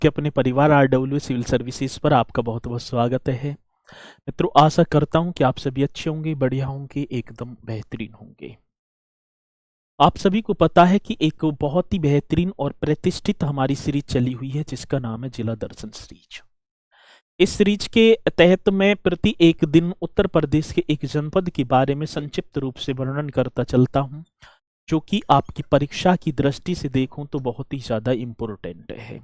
आपके अपने परिवार आरडब्ल्यू सिविल सर्विसेज पर आपका बहुत बहुत स्वागत है। मित्रों, आशा करता हूं कि आप सभी अच्छे होंगे, बढ़िया होंगे, एकदम बेहतरीन होंगे। आप सभी को पता है कि एक बहुत ही बेहतरीन और प्रतिष्ठित हमारी सीरीज चली हुई है जिसका नाम है जिला दर्शन सीरीज। इस सीरीज के तहत मैं प्रति एक दिन उत्तर प्रदेश के एक जनपद के बारे में संक्षिप्त रूप से वर्णन करता चलता हूं, जो कि आपकी परीक्षा की दृष्टि से देखूं तो बहुत ही ज्यादा इम्पोर्टेंट है।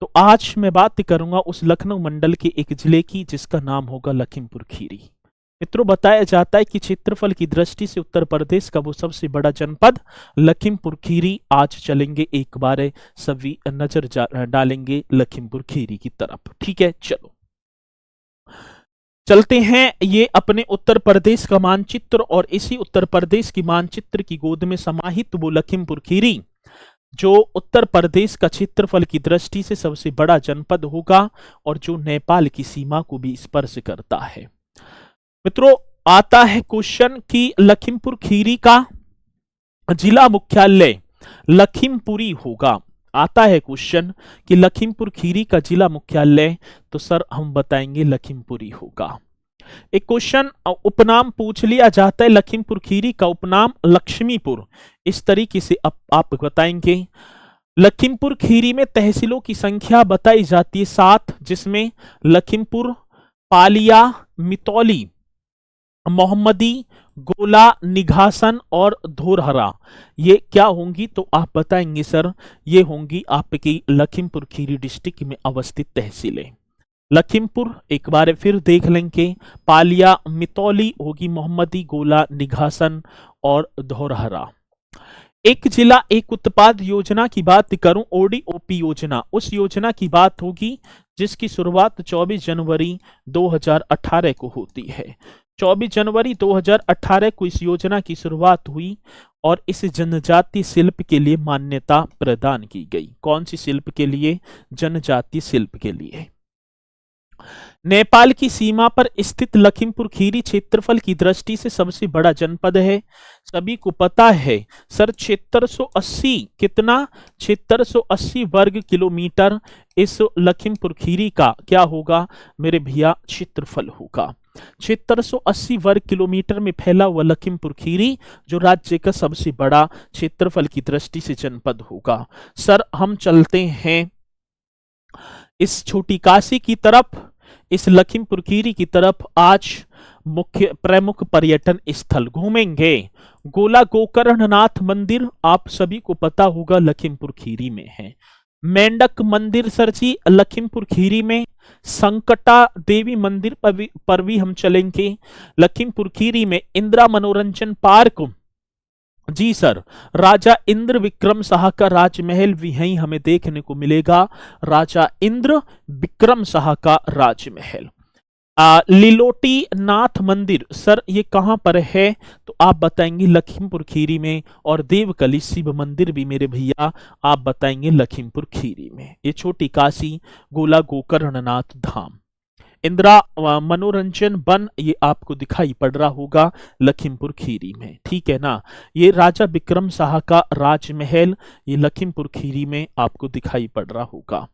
तो आज मैं बात करूंगा उस लखनऊ मंडल के एक जिले की जिसका नाम होगा लखीमपुर खीरी। मित्रों, बताया जाता है कि क्षेत्रफल की दृष्टि से उत्तर प्रदेश का वो सबसे बड़ा जनपद लखीमपुर खीरी। आज चलेंगे एक बार सभी नजर डालेंगे लखीमपुर खीरी की तरफ। ठीक है, चलो चलते हैं। ये अपने उत्तर प्रदेश का मानचित्र और इसी उत्तर प्रदेश की मानचित्र की गोद में समाहित वो लखीमपुर खीरी जो उत्तर प्रदेश का क्षेत्रफल की दृष्टि से सबसे बड़ा जनपद होगा और जो नेपाल की सीमा को भी स्पर्श करता है। मित्रों, आता है क्वेश्चन कि लखीमपुर खीरी का जिला मुख्यालय लखीमपुरी होगा। आता है क्वेश्चन कि लखीमपुर खीरी का जिला मुख्यालय, तो सर हम बताएंगे लखीमपुरी होगा। एक क्वेश्चन उपनाम पूछ लिया जाता है, लखीमपुर खीरी का उपनाम लक्ष्मीपुर। इस तरीके से आप बताएंगे। लखीमपुर खीरी में तहसीलों की संख्या बताई जाती है 7, जिसमें लखीमपुर, पालिया, मितौली, मोहम्मदी, गोला, निघासन और धोरहरा ये क्या होंगी, तो आप बताएंगे सर ये होंगी आपकी लखीमपुर खीरी डिस्ट्रिक्ट में अवस्थित तहसीलें। लखीमपुर एक बार फिर देख लेंगे, पालिया, मितौली होगी, मोहम्मदी, गोला, निघासन और धौरहरा। एक जिला एक उत्पाद योजना की बात करूं, ओडीओपी योजना, उस योजना की बात होगी जिसकी शुरुआत 24 जनवरी 2018 को होती है। 24 जनवरी 2018 को इस योजना की शुरुआत हुई और इस जनजातीय शिल्प के लिए मान्यता प्रदान की गई। कौन सी शिल्प के लिए? जनजातीय शिल्प के लिए। नेपाल की सीमा पर स्थित लखीमपुर खीरी क्षेत्रफल की दृष्टि से सबसे बड़ा जनपद है। सभी को पता है सर 7680 कितना 7680 वर्ग किलोमीटर इस लखीमपुर खीरी का क्या होगा मेरे भैया? क्षेत्रफल होगा। 7680 वर्ग किलोमीटर में फैला हुआ लखीमपुर खीरी जो राज्य का सबसे बड़ा क्षेत्रफल की दृष्टि से जनपद होगा। सर हम चलते हैं इस छोटी काशी की तरफ, इस लखीमपुर खीरी की तरफ। आज मुख्य प्रमुख पर्यटन स्थल घूमेंगे। गोला गोकर्णनाथ मंदिर आप सभी को पता होगा लखीमपुर खीरी में है। मेंढक मंदिर सर जी लखीमपुर खीरी में। संकटा देवी मंदिर पर भी हम चलेंगे लखीमपुर खीरी में। इंदिरा मनोरंजन पार्क, जी सर, राजा इंद्र विक्रम शाह का राजमहल भी यहीं हमें देखने को मिलेगा। राजा इंद्र विक्रम शाह का राजमहल। लिलोटी नाथ मंदिर सर ये कहां पर है, तो आप बताएंगे लखीमपुर खीरी में। और देवकली शिव मंदिर भी मेरे भैया आप बताएंगे लखीमपुर खीरी में। ये छोटी काशी, गोला गोकर्णनाथ धाम, इंदिरा मनोरंजन वन ये आपको दिखाई पड़ रहा होगा लखीमपुर खीरी में। ठीक है ना, ये राजा विक्रम शाह का राजमहल ये लखीमपुर खीरी में आपको दिखाई पड़ रहा होगा।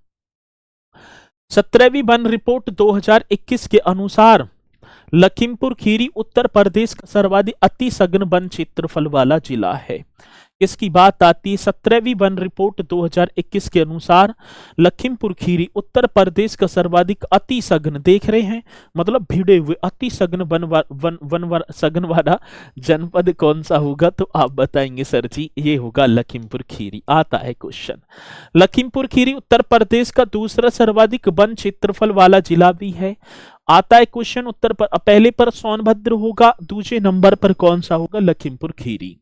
17वीं वन रिपोर्ट 2021 के अनुसार लखीमपुर खीरी उत्तर प्रदेश का सर्वाधिक अति सघन वन क्षेत्रफल वाला जिला है। इसकी बात आती है 17वीं वन रिपोर्ट 2021 के अनुसार लखीमपुर खीरी उत्तर प्रदेश का सर्वाधिक अति सघन, देख रहे हैं मतलब भिड़े हुए अति सघन सघन वाला जनपद कौन सा होगा, तो आप बताएंगे सर जी ये होगा लखीमपुर खीरी। आता है क्वेश्चन, लखीमपुर खीरी उत्तर प्रदेश का दूसरा सर्वाधिक वन क्षेत्रफल वाला जिला भी है। आता है क्वेश्चन, पहले पर सोनभद्र होगा, दूसरे नंबर पर कौन सा होगा? लखीमपुर खीरी।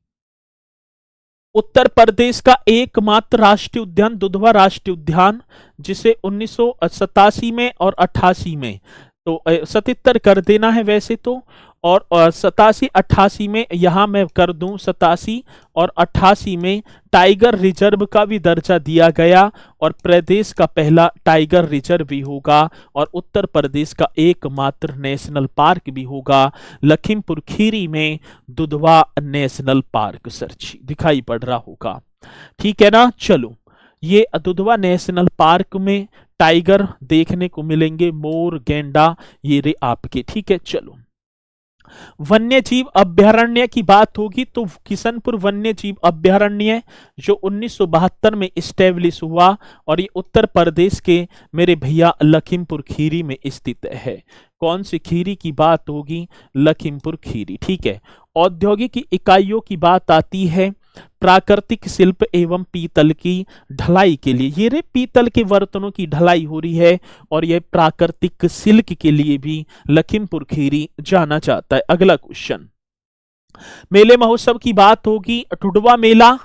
उत्तर प्रदेश का एकमात्र राष्ट्रीय उद्यान दुधवा राष्ट्रीय उद्यान, जिसे 1987 में और 88 में, तो 77 कर देना है वैसे तो, और 87 88 में यहां मैं कर दूं 87 और 88 में टाइगर रिजर्व का भी दर्जा दिया गया और प्रदेश का पहला टाइगर रिजर्व भी होगा और उत्तर प्रदेश का एकमात्र नेशनल पार्क भी होगा लखीमपुर खीरी में दुधवा नेशनल पार्क। सर दिखाई पड़ रहा होगा, ठीक है ना। चलो ये दुधवा नेशनल पार्क में टाइगर देखने को मिलेंगे, मोर, गेंडा, ये रे आपके। ठीक है, चलो वन्य जीव अभयारण्य की बात होगी तो किशनपुर वन्य जीव अभयारण्य जो 1972 में स्टेब्लिश हुआ और ये उत्तर प्रदेश के मेरे भैया लखीमपुर खीरी में स्थित है। कौन सी खीरी की बात होगी? लखीमपुर खीरी। ठीक है, औद्योगिक इकाइयों की बात आती है प्राकृतिक शिल्प एवं पीतल की ढलाई के लिए। ये रे पीतल के बर्तनों की ढलाई हो रही है और यह प्राकृतिक सिल्क के लिए भी लखीमपुर खीरी जाना जाता है। अगला क्वेश्चन, मेले महोत्सव की बात होगी, टुडवा मेला,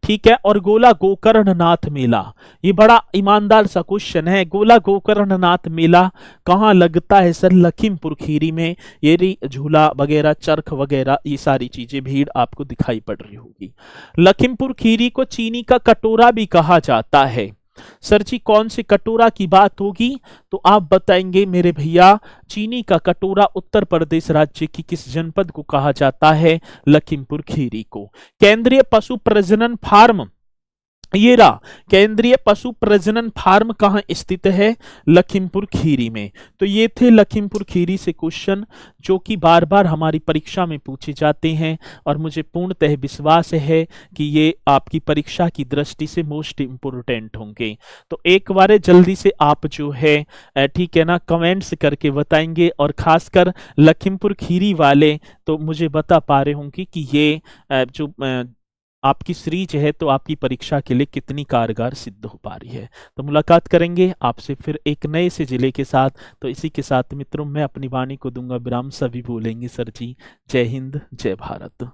ठीक है, और गोला गोकर्णनाथ मेला। ये बड़ा ईमानदार सा क्वेश्चन है, गोला गोकर्णनाथ मेला कहाँ लगता है सर? लखीमपुर खीरी में। ये री झूला वगैरह, चरख वगैरह, ये सारी चीजें भीड़ आपको दिखाई पड़ रही होगी। लखीमपुर खीरी को चीनी का कटोरा भी कहा जाता है। सर जी कौन से कटोरा की बात होगी? तो आप बताएंगे मेरे भैया, चीनी का कटोरा उत्तर प्रदेश राज्य की किस जनपद को कहा जाता है? लखीमपुर खीरी को। केंद्रीय पशु प्रजनन फार्म, ये रहा केंद्रीय पशु प्रजनन फार्म कहाँ स्थित है? लखीमपुर खीरी में। तो ये थे लखीमपुर खीरी से क्वेश्चन जो कि बार बार हमारी परीक्षा में पूछे जाते हैं और मुझे पूर्णतः विश्वास है कि ये आपकी परीक्षा की दृष्टि से मोस्ट इम्पोर्टेंट होंगे। तो एक बार जल्दी से आप जो है ठीक है ना, कमेंट्स करके बताएंगे, और खासकर लखीमपुर खीरी वाले तो मुझे बता पा रहे होंगे कि ये जो आपकी सीरीज है तो आपकी परीक्षा के लिए कितनी कारगर सिद्ध हो पा रही है। तो मुलाकात करेंगे आपसे फिर एक नए से जिले के साथ। तो इसी के साथ मित्रों मैं अपनी वाणी को दूंगा विराम। सभी बोलेंगे सर जी जय हिंद जय भारत।